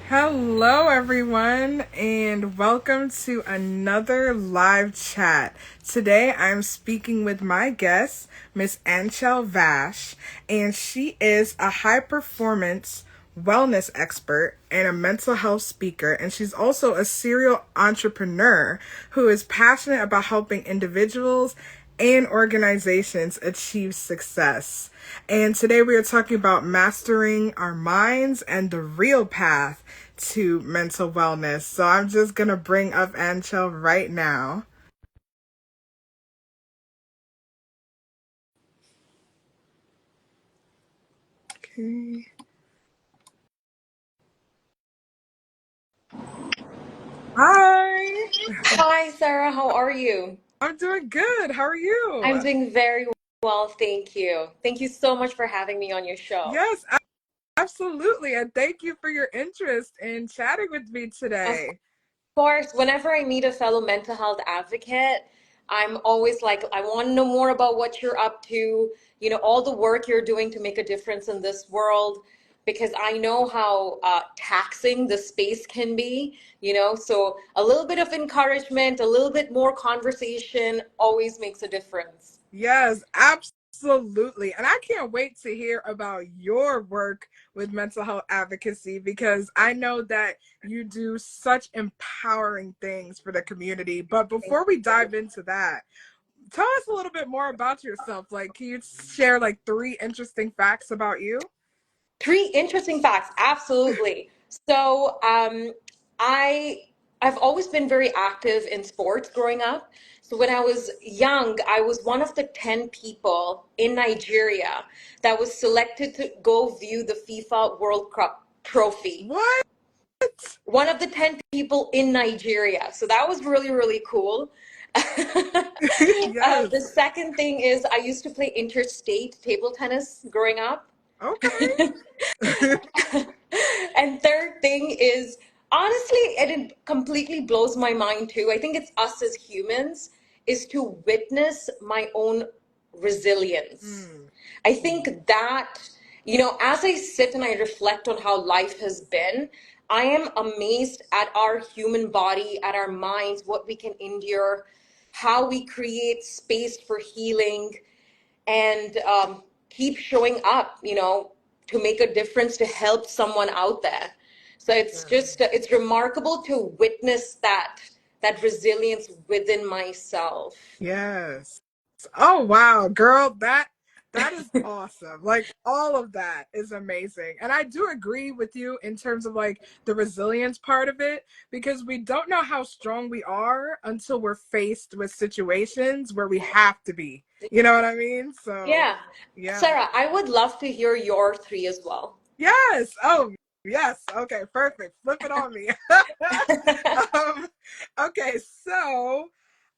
Hello, everyone, and welcome to another live chat. Today, I'm speaking with my guest, Miss Aanchal Vash, and she is a high performance wellness expert and a mental health speaker, and she's also a serial entrepreneur who is passionate about helping individuals and organizations achieve success. And today we are talking about mastering our minds and the real path to mental wellness. So I'm just going to bring up Anchel right now. Okay. Hi. Hi, Sarah. How are you? I'm doing good. How are you? I'm doing very well, thank you. Thank you so much for having me on your show. Yes, absolutely. And thank you for your interest in chatting with me Of today. course, whenever I meet a fellow mental health advocate, I'm always like, I want to know more about what you're up to, all the work you're doing to make a difference in this world, because I know how taxing the space can be. So a little bit of encouragement, a little bit more conversation always makes a difference. Yes, absolutely. And I can't wait to hear about your work with mental health advocacy because I know that you do such empowering things for the community. But before we dive into that, tell us a little bit more about yourself. Like, can you share like three interesting facts about you? Three interesting facts. Absolutely. So, I I've always been very active in sports growing up. So when I was young, I was one of the 10 people in Nigeria that was selected to go view the FIFA World Cup trophy. What? One of the 10 people in Nigeria. So that was really, really cool. The Yes. second thing is I used to play interstate table tennis growing up. Okay. And third thing is, honestly, and it completely blows my mind too. I think it's us as humans is to witness my own resilience. Mm, I think that, as I sit and I reflect on how life has been, I am amazed at our human body, at our minds, what we can endure, how we create space for healing and keep showing up, to make a difference, to help someone out there. So it's yeah. just, it's remarkable to witness that resilience within myself. Yes. Oh wow, girl, that is awesome. Like all of that is amazing. And I do agree with you in terms of like the resilience part of it because we don't know how strong we are until we're faced with situations where we have to be. You know what I mean? So, Yeah. yeah. Sarah, I would love to hear your three as well. Yes. Oh, yes. Okay, perfect. Flip it on me. um, okay, so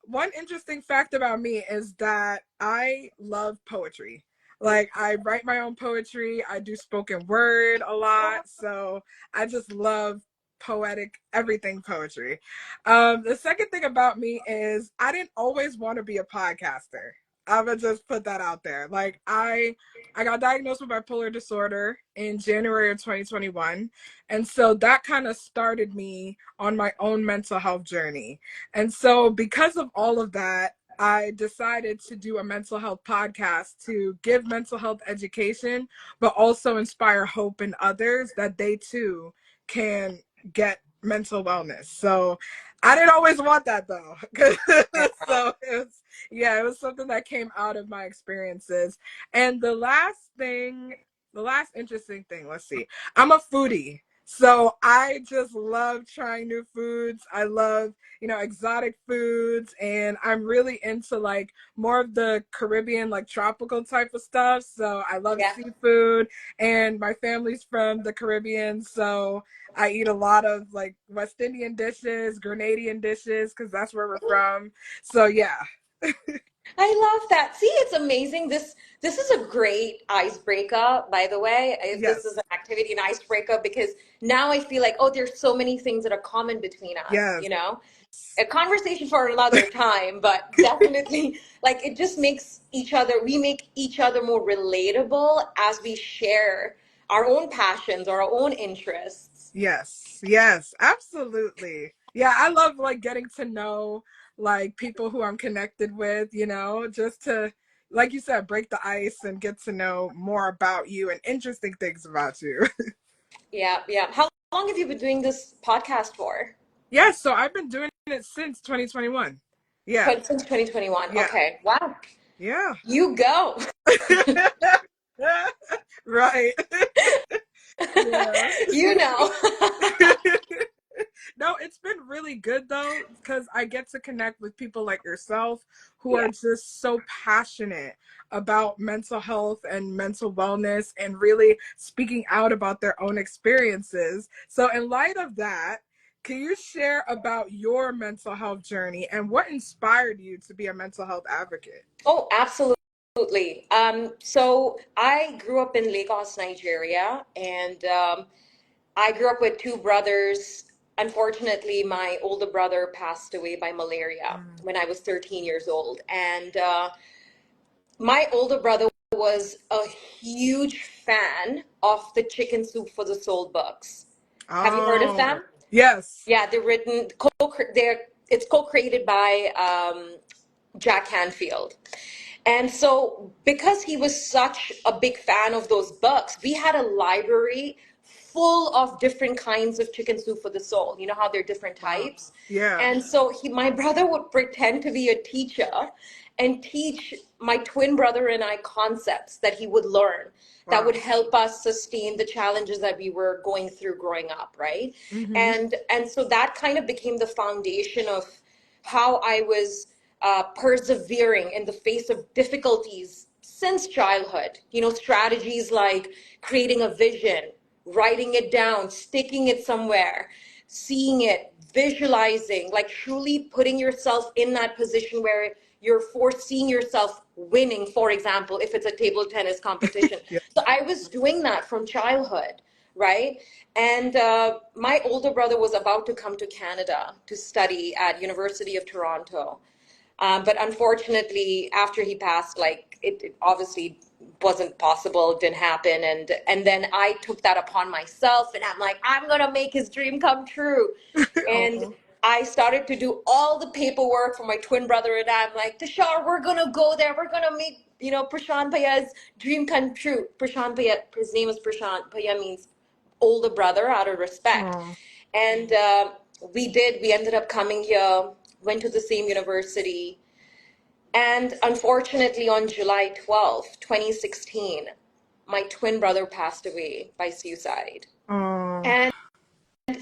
one interesting fact about me is that I love poetry. Like I write my own poetry, I do spoken word a lot, so I just love poetic everything poetry. The second thing about me is I didn't always want to be a podcaster. I'm gonna just put that out there. Like I got diagnosed with bipolar disorder in January of 2021. And so that kind of started me on my own mental health journey. And so, because of all of that, I decided to do a mental health podcast to give mental health education, but also inspire hope in others that they too can get mental wellness. So, I didn't always want that though. So, it was something that came out of my experiences. And the last interesting thing, let's see. I'm a foodie. So I just love trying new foods. I love, exotic foods, and I'm really into like more of the Caribbean, like tropical type of stuff. So I love Yeah. seafood, and my family's from the Caribbean, so I eat a lot of like West Indian dishes, Grenadian dishes, because that's where we're from. So yeah. I love that. See, it's amazing. This is a great icebreaker, by the way. If this is Yes. an activity, an icebreaker, because now I feel like, oh, there's so many things that are common between us, Yes. you know? A conversation for another time, but definitely like it just makes we make each other more relatable as we share our own passions or our own interests. Yes, yes, absolutely. Yeah, I love like getting to know like people who I'm connected with, just to, like you said, break the ice and get to know more about you and interesting things about you. Yeah, yeah. How long have you been doing this podcast for? Yeah, so I've been doing it since 2021. Yeah, Since 2021. yeah, Okay. Wow. yeah. You go. Right. Yeah. You know. No, it's been really good though, because I get to connect with people like yourself who Yeah. are just so passionate about mental health and mental wellness and really speaking out about their own experiences. So, in light of that, can you share about your mental health journey and what inspired you to be a mental health advocate? Oh, absolutely. So I grew up in Lagos, Nigeria, and I grew up with two brothers. Unfortunately, my older brother passed away by malaria Mm. when I was 13 years old. And my older brother was a huge fan of the Chicken Soup for the Soul books. Have you heard of Oh, them? yes. Yeah, it's co-created by Jack Canfield. And so, because he was such a big fan of those books, we had a library full of different kinds of chicken soup for the soul. You know how there are different Wow. types? Yeah. And so, my brother would pretend to be a teacher and teach my twin brother and I concepts that he would learn that would Wow. help us sustain the challenges that we were going through growing up, right? Mm-hmm. And so that kind of became the foundation of how I was persevering in the face of difficulties since childhood. You know, strategies like creating a vision, writing it down, sticking it somewhere, seeing it, visualizing, like truly putting yourself in that position where you're foreseeing yourself winning, for example, if it's a table tennis competition. Yeah. So I was doing that from childhood, right? And my older brother was about to come to Canada to study at University of Toronto. But unfortunately, after he passed, like it obviously wasn't possible, didn't happen, and then I took that upon myself, and I'm like, I'm gonna make his dream come true, and Oh. I started to do all the paperwork for my twin brother, and I'm like, Tashar, we're gonna go there, we're gonna make Prashant Bhaya's dream come true. Prashant Bhaya, his name is Prashant Bhaya, means older brother out of respect, Oh. and we ended up coming here, went to the same university. And unfortunately, on July 12th, 2016, my twin brother passed away by suicide. Oh. And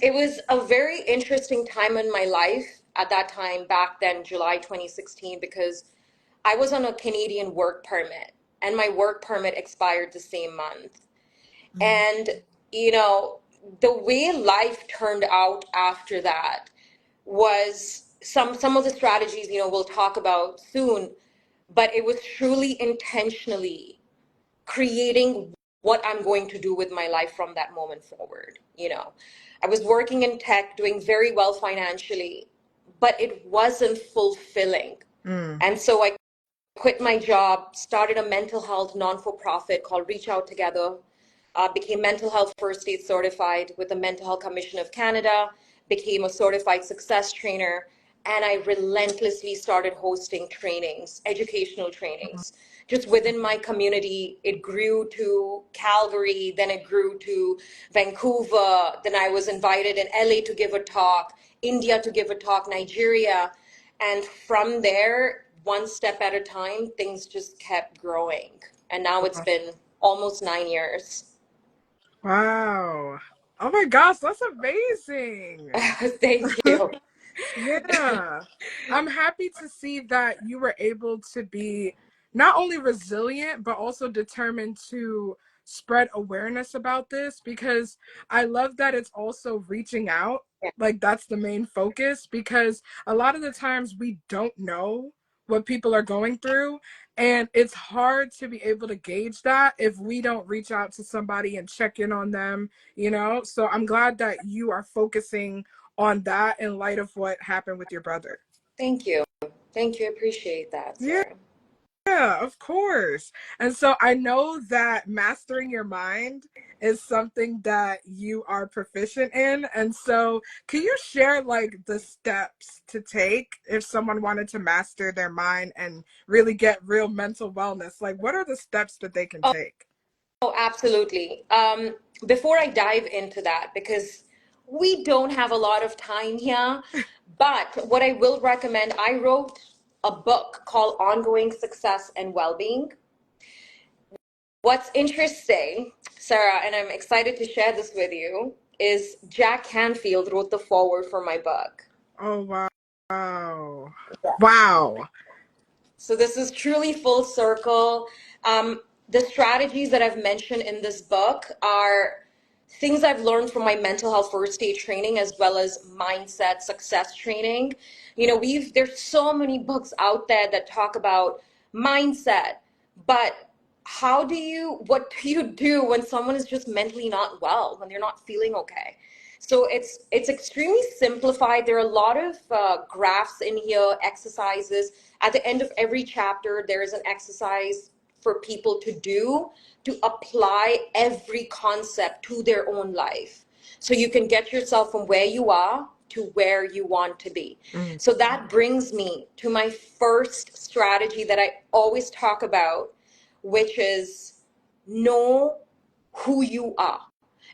it was a very interesting time in my life at that time, back then, July 2016, because I was on a Canadian work permit and my work permit expired the same month. Mm. And, you know, the way life turned out after that was some of the strategies, we'll talk about soon, but it was truly intentionally creating what I'm going to do with my life from that moment forward. I was working in tech, doing very well financially, but it wasn't fulfilling. Mm. And so I quit my job, started a mental health non-for-profit called Reach Out Together, became mental health first aid certified with the Mental Health Commission of Canada, became a certified success trainer, and I relentlessly started hosting trainings, educational trainings. Just within my community, it grew to Calgary, then it grew to Vancouver, then I was invited in LA to give a talk, India to give a talk, Nigeria. And from there, one step at a time, things just kept growing. And now it's been almost 9 years. Wow. Oh my gosh, that's amazing. Thank you. Yeah. I'm happy to see that you were able to be not only resilient, but also determined to spread awareness about this because I love that it's also reaching out. Yeah, Like, that's the main focus because a lot of the times we don't know what people are going through. And it's hard to be able to gauge that if we don't reach out to somebody and check in on them. So I'm glad that you are focusing on that in light of what happened with your brother. thank you. Thank you. I appreciate that, Yeah. sir. Yeah, of course. And so I know that mastering your mind is something that you are proficient in. And so can you share like the steps to take if someone wanted to master their mind and really get real mental wellness? Like what are the steps that they can take? Oh, absolutely. Before I dive into that, because we don't have a lot of time here, but what I will recommend, I wrote a book called Ongoing Success and Wellbeing. What's interesting, Sarah, and I'm excited to share this with you, is Jack Canfield wrote the foreword for my book. Oh, wow. Wow. Wow. So this is truly full circle. The strategies that I've mentioned in this book are things I've learned from my mental health first aid training as well as mindset success training. You know, there's so many books out there that talk about mindset, but what do you do when someone is just mentally not well, when they're not feeling okay? So it's extremely simplified. There are a lot of graphs in here, exercises. At the end of every chapter, there is an exercise for people to do to apply every concept to their own life. So you can get yourself from where you are to where you want to be. Mm. So that brings me to my first strategy that I always talk about, which is know who you are.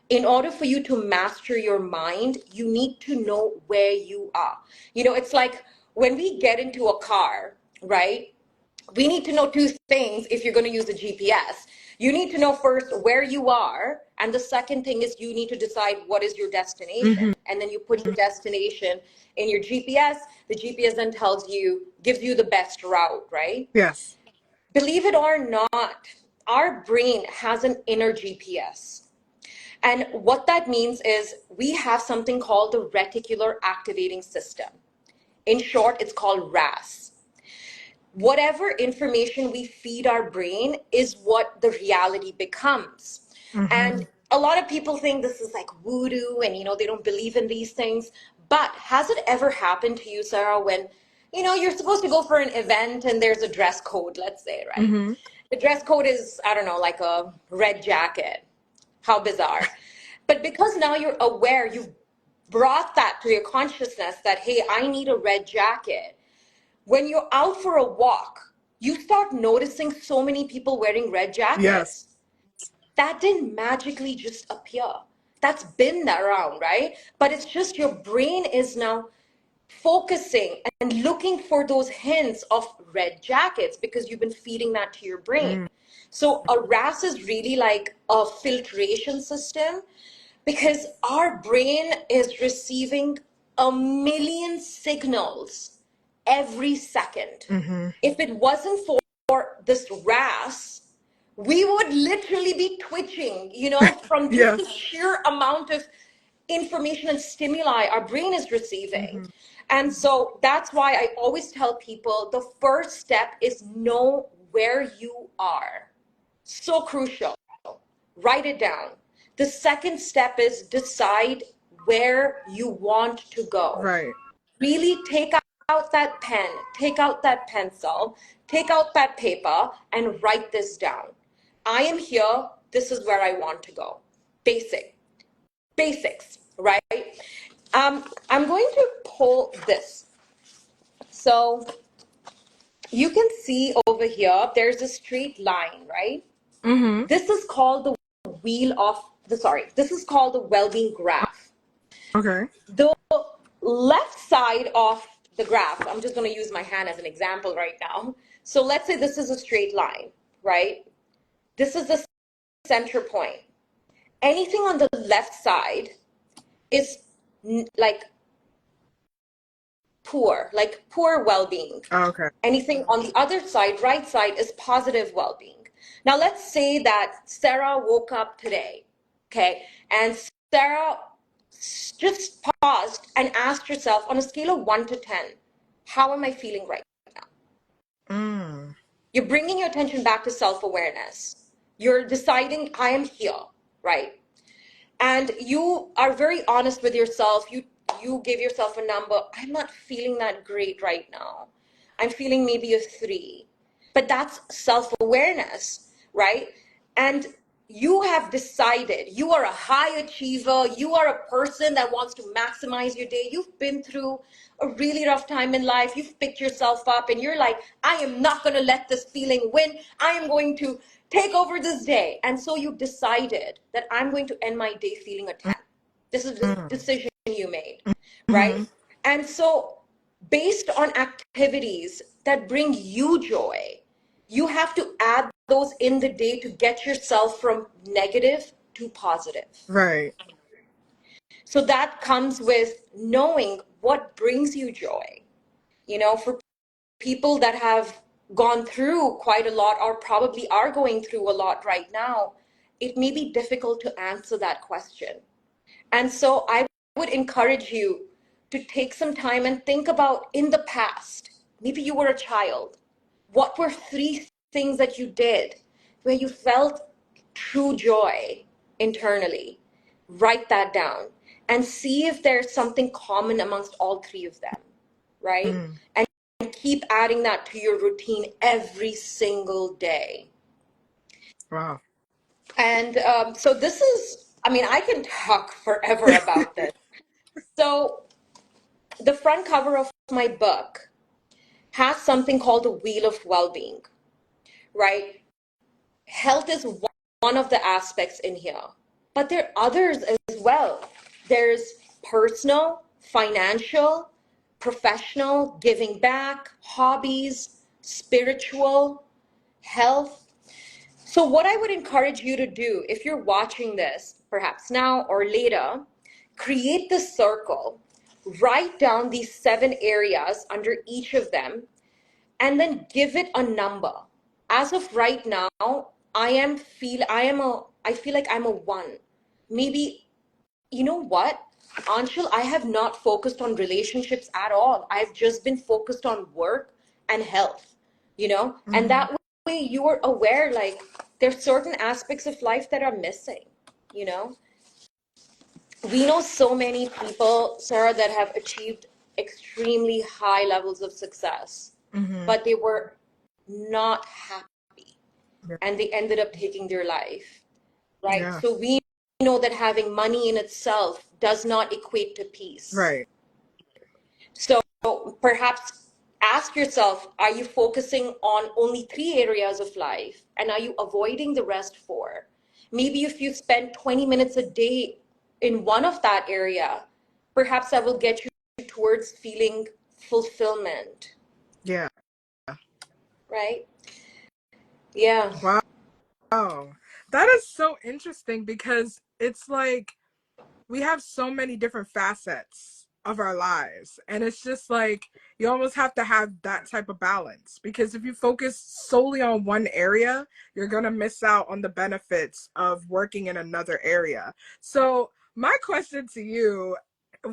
In order for you to master your mind, you need to know where you are. You know, it's like when we get into a car, right? We need to know two things if you're going to use a GPS. You need to know first where you are. And the second thing is you need to decide what is your destination. Hmm. And then you put your destination in your GPS. The GPS then gives you the best route, right? Yes. Believe it or not, our brain has an inner GPS. And what that means is we have something called the reticular activating system. In short, it's called RAS. Whatever information we feed our brain is what the reality becomes. Hmm. And a lot of people think this is like voodoo and, you know, they don't believe in these things. But has it ever happened to you, Sarah, when, you know, you're supposed to go for an event and there's a dress code, let's say, right? Hmm. The dress code is, I don't know, like a red jacket. How bizarre. But because now you're aware, you've brought that to your consciousness that, hey, I need a red jacket. When you're out for a walk, you start noticing so many people wearing red Yes. jackets. That didn't magically just appear. That's been around, right? But it's just your brain is now focusing and looking for those hints of red jackets because you've been feeding that to your brain. Mm. So a RAS is really like a filtration system because our brain is receiving a million signals every second. Hmm. If it wasn't for this RAS, we would literally be twitching, you know, from just the Yes. sheer amount of information and stimuli our brain is receiving. Hmm. And so that's why I always tell people the first step is know where you are. So crucial. Write it down. The second step is decide where you want to go. Right. Really take out that pen, take out that pencil, take out that paper, and write this down. I am here. This is where I want to go. Basics, right? I'm going to pull this. So you can see over here, there's a straight line, right? Hmm. This is called the this is called the well-being graph. Okay. The left side of the graph, I'm just going to use my hand as an example right now. So let's say this is a straight line, right? This is the center point. Anything on the left side is like like poor well-being. Okay. Anything on the other side, right side, is positive well-being. Now let's say that Sarah woke up today, okay, and Sarah just paused and asked herself on a scale of 1 to 10, how am I feeling right now? Mm. You're bringing your attention back to self-awareness. You're deciding, I am here, right? And you are very honest with yourself. You give yourself a number. I'm not feeling that great right now. I'm feeling maybe a 3. But that's self-awareness, right? And you have decided you are a high achiever, you are a person that wants to maximize your day, you've been through a really rough time in life, you've picked yourself up and you're like, I am not going to let this feeling win, I am going to take over this day. And so you decided that I'm going to end my day feeling a 10. This is the Mm. decision you made, right? Mm-hmm. And so based on activities that bring you joy, you have to add those in the day to get yourself from negative to positive. Right. So that comes with knowing what brings you joy. You know, for people that have gone through quite a lot or probably are going through a lot right now, it may be difficult to answer that question. And so I would encourage you to take some time and think about in the past, maybe you were a child, what were three things that you did where you felt true joy internally? Write that down and see if there's something common amongst all three of them, right? Mm. And keep adding that to your routine every single day. Wow. And so this is, I mean, I can talk forever about this. So the front cover of my book has something called the Wheel of Wellbeing, right? Health is one of the aspects in here, but there are others as well. There's personal, financial, professional, giving back, hobbies, spiritual, health. So what I would encourage you to do if you're watching this, perhaps now or later, create the circle, write down these 7 areas under each of them, and then give it a number. As of right now, I feel like I'm a 1. Maybe, you know what, Anshul, I have not focused on relationships at all. I've just been focused on work and health, and Mm-hmm. that way you are aware, like, there's certain aspects of life that are missing, you know. We know so many people, Sarah, that have achieved extremely high levels of success, Mm-hmm. but they were not happy Yeah. and they ended up taking their life, right? Yeah. So we know that having money in itself does not equate to peace. Right. So perhaps ask yourself, are you focusing on only 3 areas of life and are you avoiding the rest 4? Maybe if you spend 20 minutes a day in one of that area, perhaps that will get you towards feeling fulfillment, Yeah. right? Yeah. Wow. That is so interesting because it's like we have so many different facets of our lives, and it's just like you almost have to have that type of balance, because if you focus solely on one area, you're going to miss out on the benefits of working in another area. So my question to you,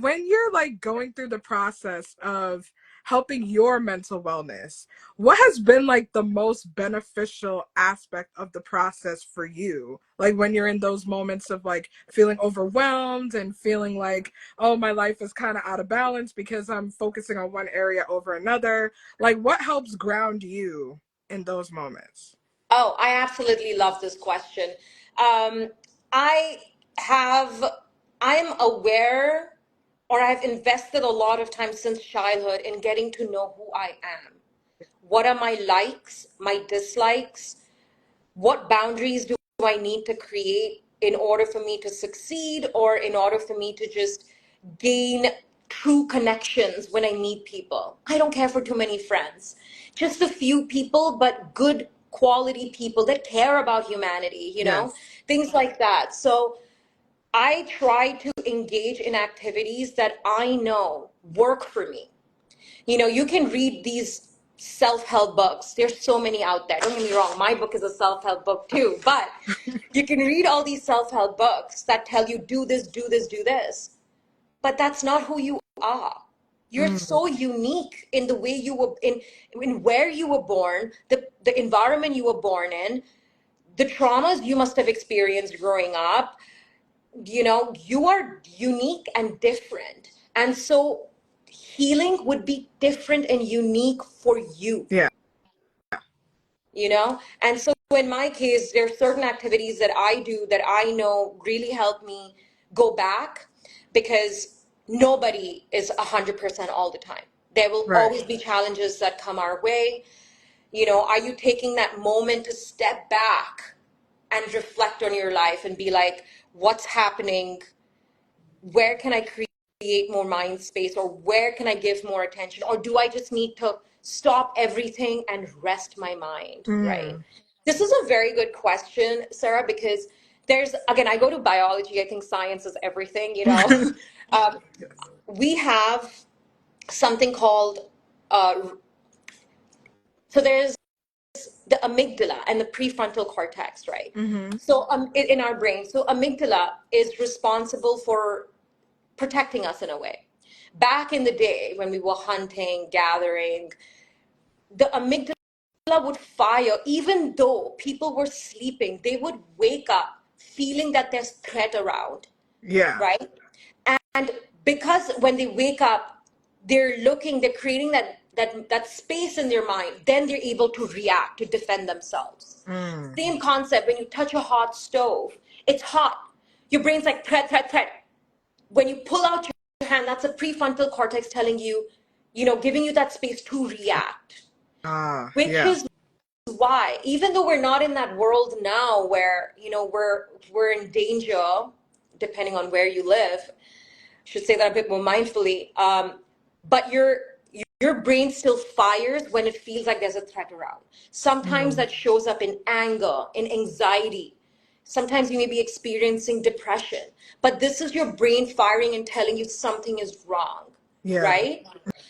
when you're like going through the process of helping your mental wellness, what has been like the most beneficial aspect of the process for you? Like when you're in those moments of like feeling overwhelmed and feeling like, oh, my life is kind of out of balance because I'm focusing on one area over another. Like what helps ground you in those moments? Oh, I absolutely love this question. Um, I have, I'm aware, or I've invested a lot of time since childhood in getting to know who I am. What are my likes, my dislikes? What boundaries do I need to create in order for me to succeed or in order for me to just gain true connections when I meet people? I don't care for too many friends, just a few people, but good quality people that care about humanity, Yes. things like that. So I try to engage in activities that I know work for me. You can read these self-help books. There's so many out there. Don't get me wrong, my book is a self-help book too, but you can read all these self-help books that tell you do this, do this, do this. But that's not who you are. You're Mm, so unique in the way you were in where you were born, the environment you were born in, the traumas you must have experienced growing up. You are unique and different. And so healing would be different and unique for you. yeah. And so in my case, there are certain activities that I do that I know really help me go back, because nobody is 100% all the time. There will Right. always be challenges that come our way. Are you taking that moment to step back and reflect on your life and be like, what's happening? Where can I create more mind space, or where can I give more attention? Or do I just need to stop everything and rest my mind, right? Mm. This is a very good question, Sarah, because again, I go to biology. I think science is everything. um, Yes. we have something called, uh, so there's the amygdala and the prefrontal cortex, right? Mm-hmm. So in our brain, so amygdala is responsible for protecting us in a way. Back in the day when we were hunting, gathering, the amygdala would fire even though people were sleeping. They would wake up feeling that there's threat around, Yeah. right? And because when they wake up, they're creating that space in their mind, then they're able to react, to defend themselves. Mm. Same concept when you touch a hot stove, it's hot. Your brain's like threat, threat, threat. When you pull out your hand, that's a prefrontal cortex telling you, giving you that space to react, Ah, which yeah. is why, even though we're not in that world now where, we're in danger, depending on where you live, should say that a bit more mindfully. But your brain still fires when it feels like there's a threat around. Sometimes Mm. that shows up in anger, in anxiety. Sometimes you may be experiencing depression, but this is your brain firing and telling you something is wrong, Yeah. right?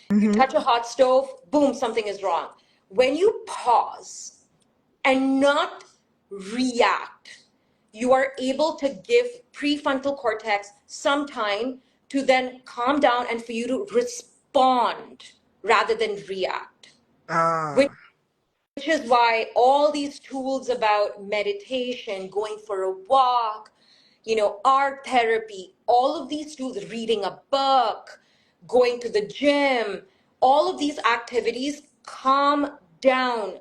You Mm-hmm. touch a hot stove, boom, something is wrong. When you pause and not react, you are able to give prefrontal cortex some time to then calm down and for you to respond rather than react. Which Ah. is why all these tools about meditation, going for a walk, art therapy, all of these tools, reading a book, going to the gym, all of these activities calm down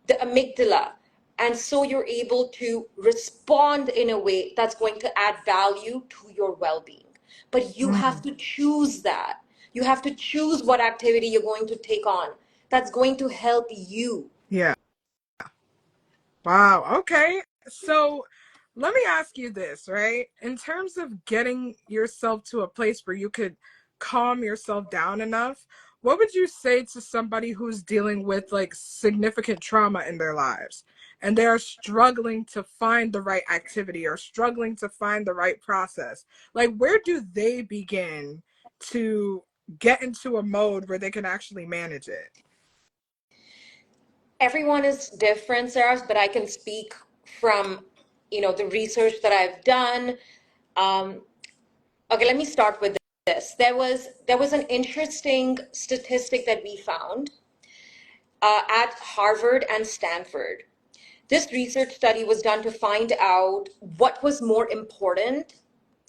the amygdala. And so you're able to respond in a way that's going to add value to your well being. But you have Mm. to choose that. You have to choose what activity you're going to take on that's going to help you. Yeah. Wow. Okay. So let me ask you this, right? In terms of getting yourself to a place where you could calm yourself down enough, what would you say to somebody who's dealing with like significant trauma in their lives and they're struggling to find the right activity or struggling to find the right process? Like, where do they begin to get into a mode where they can actually manage it? Everyone is different, Sarah, but I can speak from, the research that I've done. Um, okay, let me start with this. There was an interesting statistic that we found at Harvard and Stanford. This research study was done to find out what was more important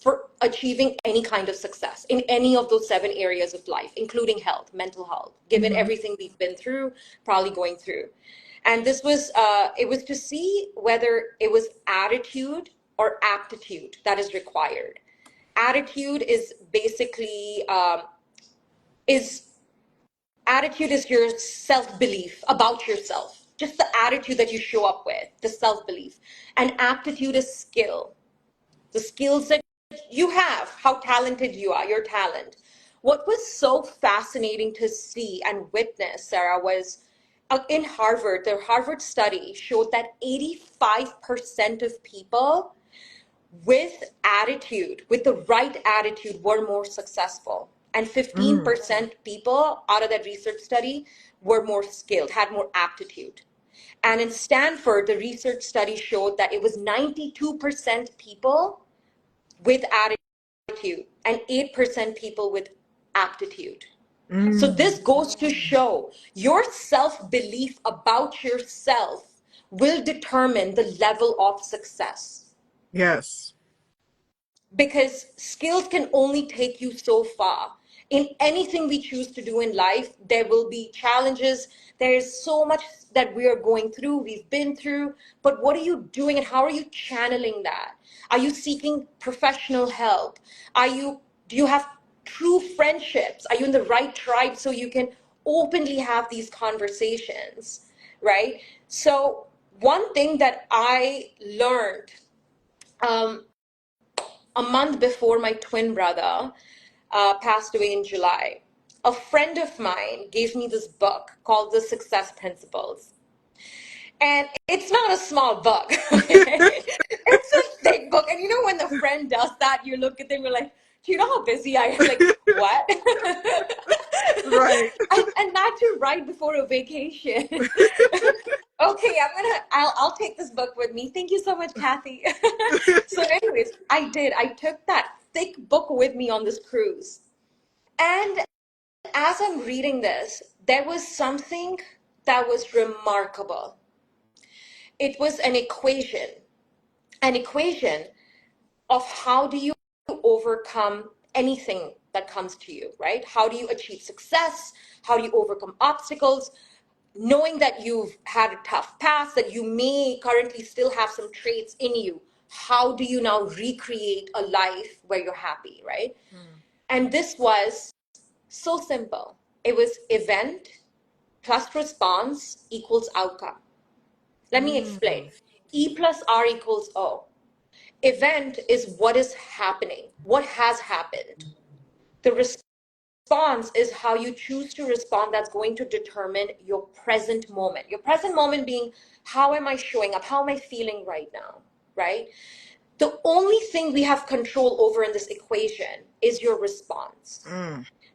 for achieving any kind of success in any of those 7 areas of life, including health, mental health, given Mm-hmm. everything we've been through, probably going through. And it was to see whether it was attitude or aptitude that is required. Attitude is basically is attitude is your self-belief about yourself, just the attitude that you show up with, the self-belief. And aptitude is skill, the skills that you have, how talented you are, your talent. What was so fascinating to see and witness, Sarah, was in Harvard, the Harvard study showed that 85% of people with attitude, with the right attitude, were more successful. And Mm. 15% people out of that research study were more skilled, had more aptitude. And in Stanford, the research study showed that it was 92% people with attitude and 8% people with aptitude. So Mm. this goes to show your self-belief about yourself will determine the level of success, Yes. because skills can only take you so far. in anything we choose to do in life, there will be challenges. There is so much that we are going through, we've been through, but what are you doing and how are you channeling that? Are you seeking professional help? Do you have true friendships? Are you in the right tribe so you can openly have these conversations, right? So one thing that I learned um, a month before my twin brother passed away in July, a friend of mine gave me this book called The Success Principles. And it's not a small book. It's a thick book. And you know, when the friend does that, you look at them, you're like, do you know how busy I am? Like, what? Right. And not to write before a vacation. Okay, I'll take this book with me. Thank you so much, Kathy. So anyways, I did. I took that thick book with me on this cruise. And as I'm reading this, there was something that was remarkable. It was an equation of how do you overcome anything that comes to you, right? How do you achieve success? How do you overcome obstacles? Knowing that you've had a tough past, that you may currently still have some traits in you, how do you now recreate a life where you're happy, right? And this was so simple. It was event plus response equals outcome. Let me explain. E plus R equals O. Event is what is happening, what has happened. The response is how you choose to respond that's going to determine your present moment. Your present moment being, how am I showing up? How am I feeling right now, right? The only thing we have control over in this equation is your response.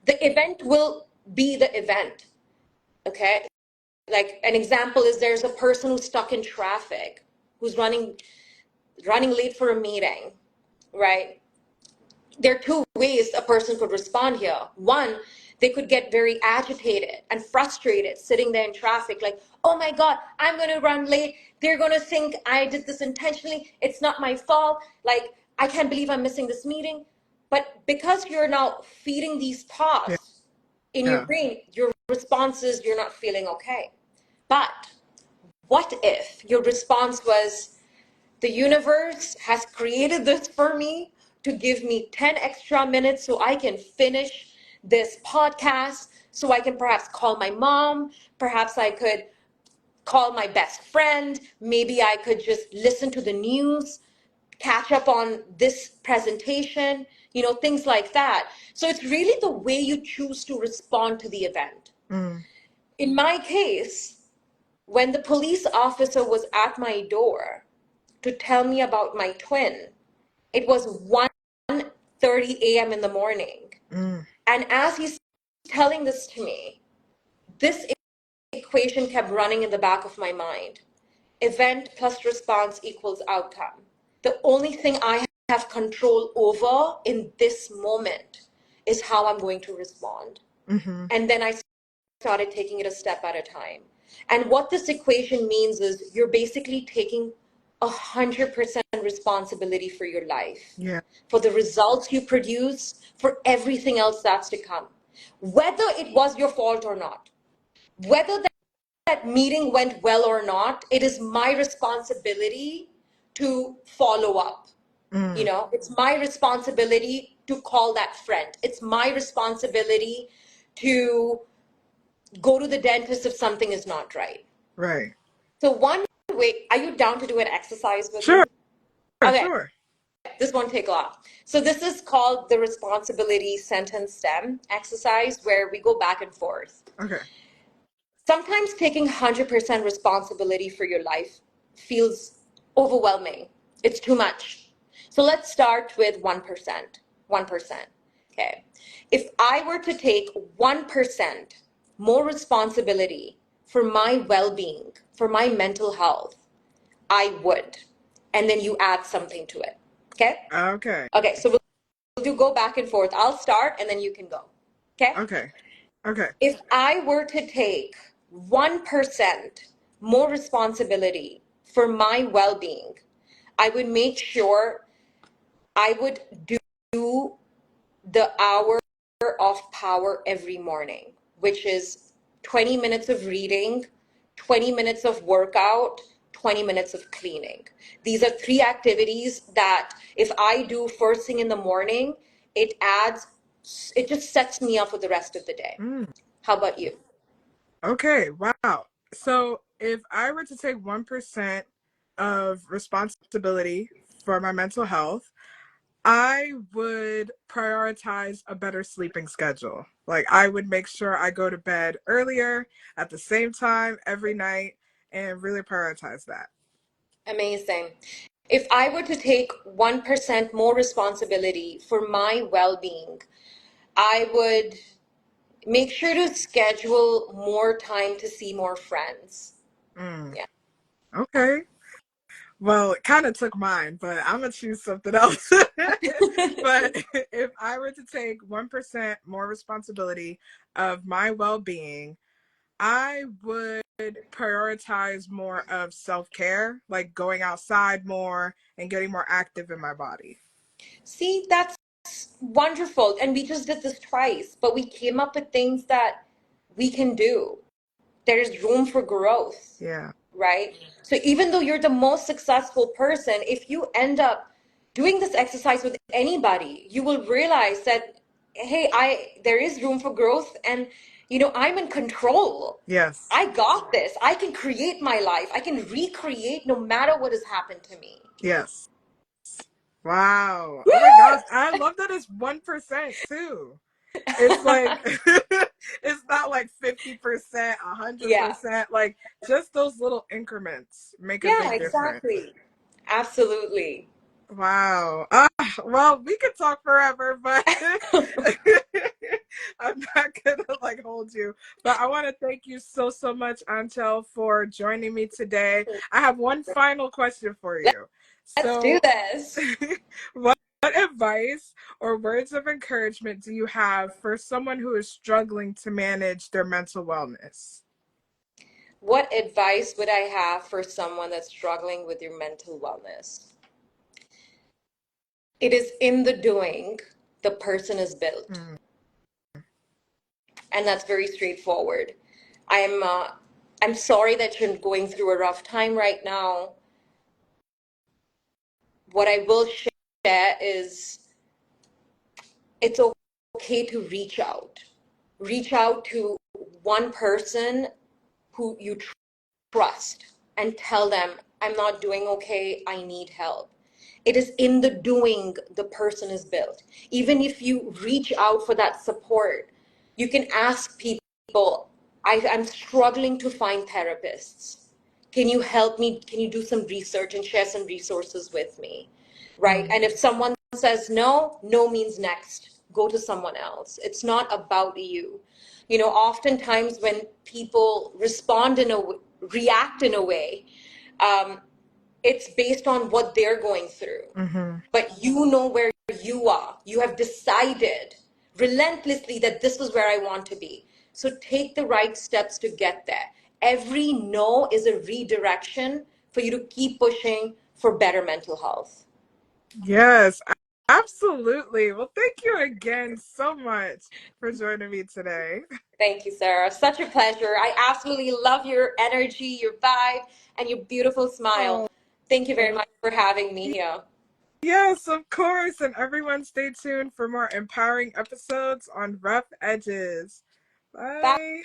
The event will be the event, okay? Like an example is there's a person who's stuck in traffic, who's running late for a meeting, right? There are two ways a person could respond here. One, they could get very agitated and frustrated sitting there in traffic, like, oh my God, I'm going to run late. They're going to think I did this intentionally. It's not my fault. Like, I can't believe I'm missing this meeting. But because you're now feeding these Yeah. thoughts in your Yeah. brain, your response is you're not feeling okay. But what if your response was, the universe has created this for me to give me 10 extra minutes so I can finish this podcast, so I can perhaps call my mom, perhaps I could call my best friend, maybe I could just listen to the news, catch up on this presentation, things like that. So it's really the way you choose to respond to the event. In my case, when the police officer was at my door to tell me about my twin, it was 1:30 a.m. in the morning. And as he's telling this to me, this equation kept running in the back of my mind. Event plus response equals outcome. The only thing I have control over in this moment is how I'm going to respond. And then I started taking it a step at a time. And what this equation means is you're basically taking 100% responsibility for your life, Yeah. for the results you produce, for everything else that's to come. Whether it was your fault or not, whether that meeting went well or not, it is my responsibility to follow up. It's my responsibility to call that friend. It's my responsibility to go to the dentist if something is not right. Right. So one way, are you down to do an exercise with Sure. me? Okay, Sure. this won't take long. So this is called the responsibility sentence stem exercise, where we go back and forth. Okay. Sometimes taking 100% responsibility for your life feels overwhelming. It's too much. So let's start with 1%. 1%. Okay. If I were to take 1% more responsibility for my well-being, for my mental health, I would. And then you add something to it. Okay? Okay. Okay, so we'll do go back and forth. I'll start and then you can go. Okay? Okay. Okay. If I were to take 1% more responsibility for my well-being, I would make sure I would do the hour hour of power every morning, which is 20 minutes of reading, 20 minutes of workout, 20 minutes of cleaning. These are three activities that if I do first thing in the morning, it adds, it just sets me up for the rest of the day. Mm, How about you? okay, wow. So if I were to take 1% of responsibility for my mental health, I would prioritize a better sleeping schedule. Like, I would make sure I go to bed earlier at the same time every night and really prioritize that. Amazing. If I were to take 1% more responsibility for my well being, I would make sure to schedule more time to see more friends. Mm, Yeah. okay. Well, it kind of took mine, but I'm going to choose something else. But if I were to take 1% more responsibility of my well being, I would prioritize more of self care, like going outside more and getting more active in my body. See, that's wonderful. And we just did this twice, but we came up with things that we can do. There's room for growth, Yeah. right? So even though you're the most successful person, if you end up doing this exercise with anybody, you will realize that, hey, I there is room for growth, and I'm in control. Yes. I got this. I can create my life. I can recreate no matter what has happened to me. Yes. Wow. Oh my gosh. I love that it's 1% too. It's like it's not like 50%, Yeah. 100%. Like just those little increments make a Yeah, big difference. exactly. Absolutely. Wow. Well, we could talk forever, but I'm not gonna like hold you. But I want to thank you so so much, Anchal, for joining me today. I have one final question for you. Let's do So, this. what advice or words of encouragement do you have for someone who is struggling to manage their mental wellness? What advice would I have for someone that's struggling with your mental wellness? It is in the doing the person is built. Mm, And that's very straightforward. I'm sorry that you're going through a rough time right now. What I will share is it's okay to reach out. Reach out to one person who you trust and tell them, I'm not doing okay, I need help. It is in the doing the person is built. Even if you reach out for that support, you can ask people, I'm struggling to find therapists. Can you help me? Can you do some research and share some resources with me? Right? mm, And if someone says no, no means next. Go to someone else. It's not about you. Oftentimes when people react in a way, um, it's based on what they're going through. mm-hmm. But you know where you are. You have decided relentlessly that this is where I want to be. So take the right steps to get there. Every no is a redirection for you to keep pushing for better mental health. Yes, absolutely. Well, thank you again so much for joining me today. Thank you, Sarah. Such a pleasure. I absolutely love your energy, your vibe, and your beautiful smile. Oh, Thank you very much for having me here. yes, of course. And everyone stay tuned for more empowering episodes on Rough Edges. Bye. Bye.